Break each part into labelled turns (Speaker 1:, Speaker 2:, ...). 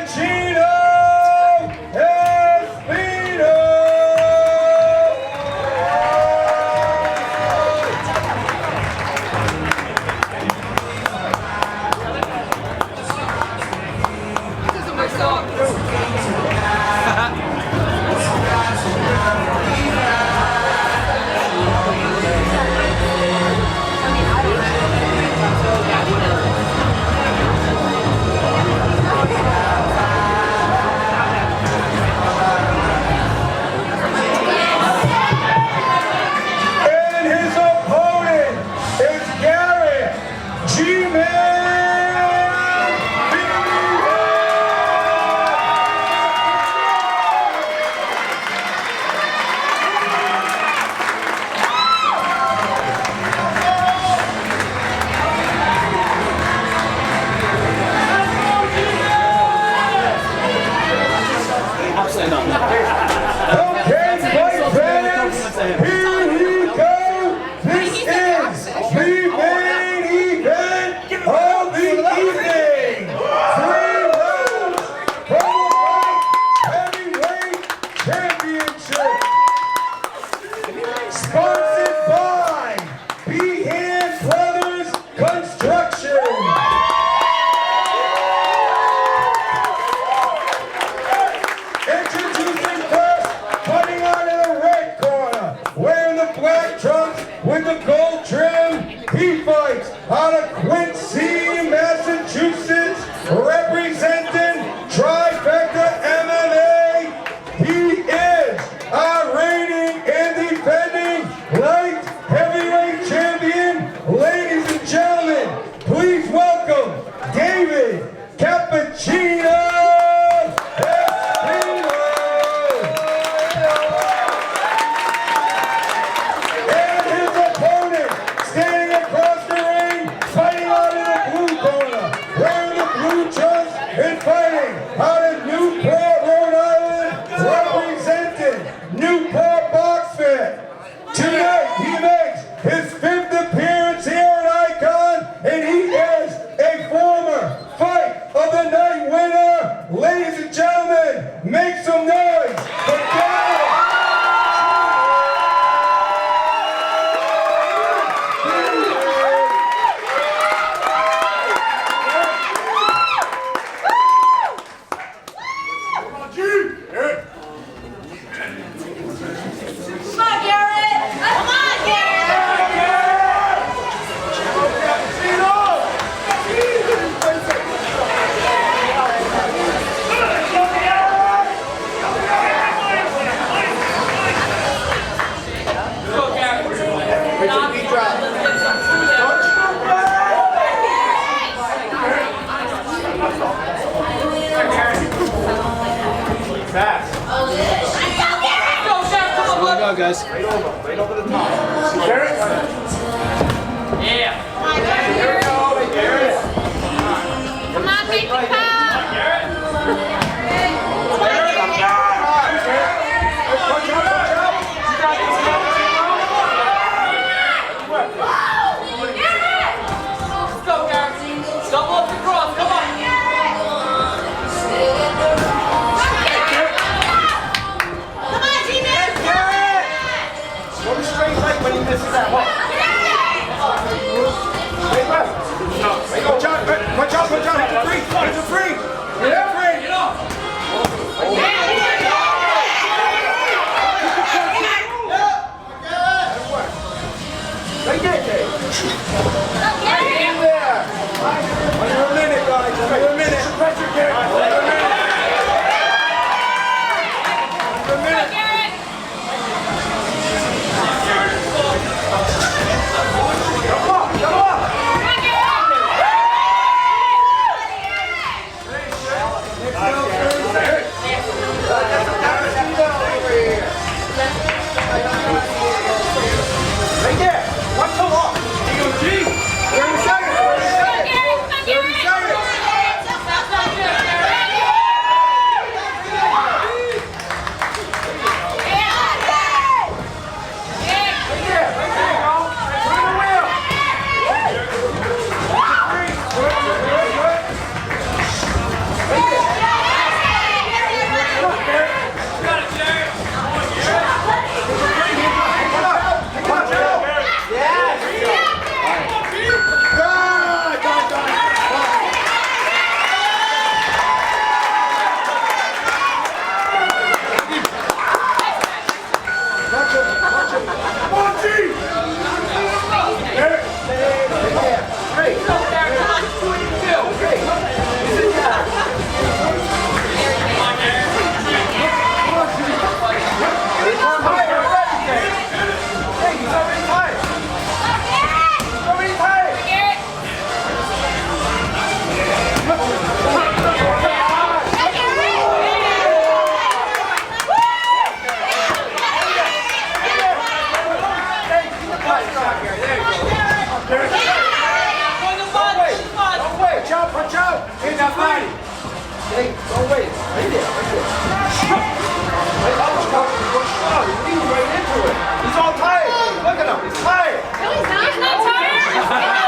Speaker 1: Cappuccino! Espino!
Speaker 2: This is my song.
Speaker 1: And his opponent is Garrett, G-Man, Behan! Okay, fight fans, here we go. This is the main event of the evening. 3 rounds for the heavyweight championship. Sponsored by Behan Brothers Construction. Introducing first, fighting out in the red corner, wearing the black trunks with the gold trim. He fights out of Quincy, Massachusetts, representing Trifecta MMA. He is our reigning and defending light heavyweight champion. Ladies and gentlemen, please welcome David Cappuccino. And his opponent, standing across the ring, fighting out in the blue corner, wearing the blue trunks and fighting out of Newport, Rhode Island, representing Newport Boxfit. Tonight he makes his 5th appearance here at Icon, and he is a former Fight of the Night winner. Ladies and gentlemen, make some noise for Garrett!
Speaker 2: Come on, Garrett! Come on, Garrett! Go, Garrett.
Speaker 1: Fast.
Speaker 2: Go, Garrett, come on,
Speaker 3: Go, guys.
Speaker 1: Right over the top. Garrett.
Speaker 2: Yeah.
Speaker 1: Here we go, Garrett.
Speaker 2: Come on, baby, come on. Let's go, Garrett. Double up the cross, come on. Come on, G-Man.
Speaker 1: Go straight leg when he misses that hook.
Speaker 3: Hey, don't wait. Right there. Right up. He's leaning right into it. He's all tired. Look at him. He's tired.
Speaker 2: No, he's not. He's not tired. He's not tired.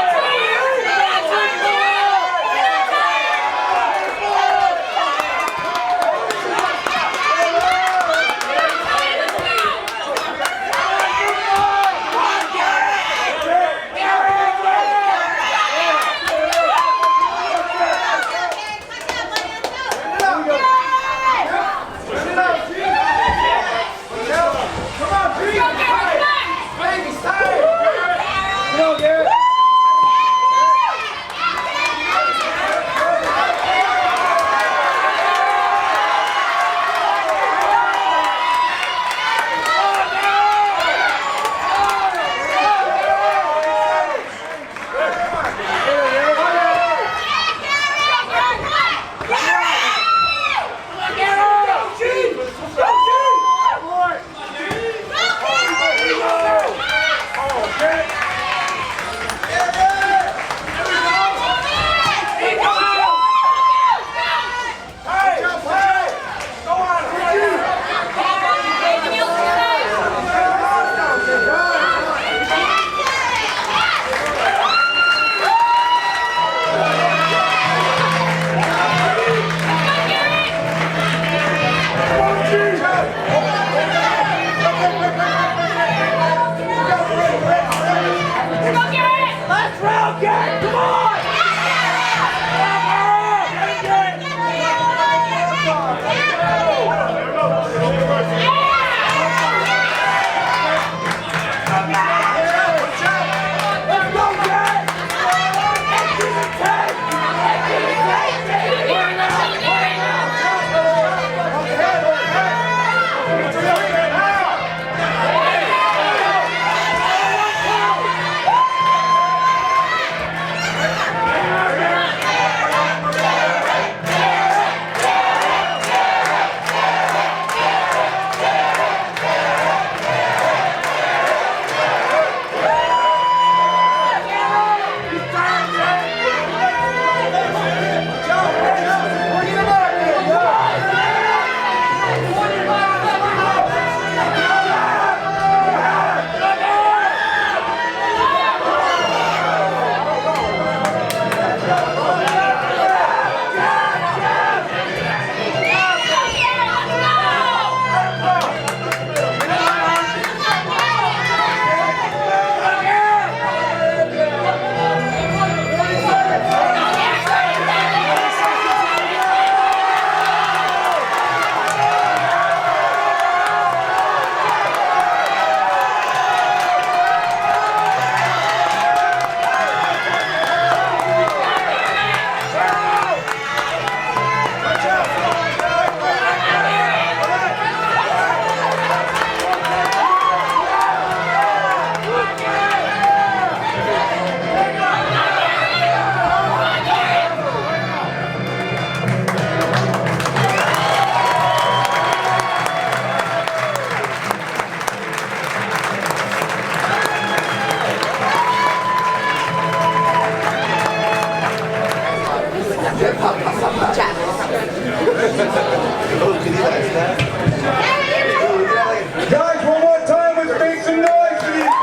Speaker 1: Guys, one more time, let's make some noise for these guys.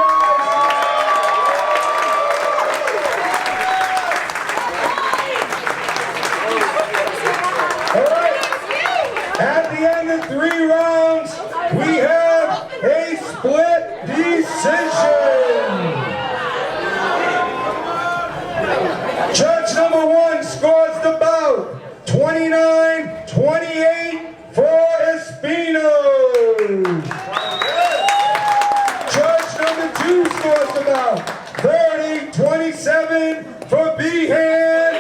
Speaker 1: All right. At the end of 3 rounds, we have a split decision. Judge number 1 scores the bout 29-28 for Espino. Judge number 2 scores the bout 30-27 for Behan.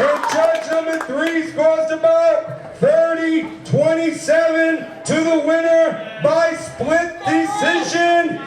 Speaker 1: And judge number 3 scores the bout 30-27 to the winner by split decision.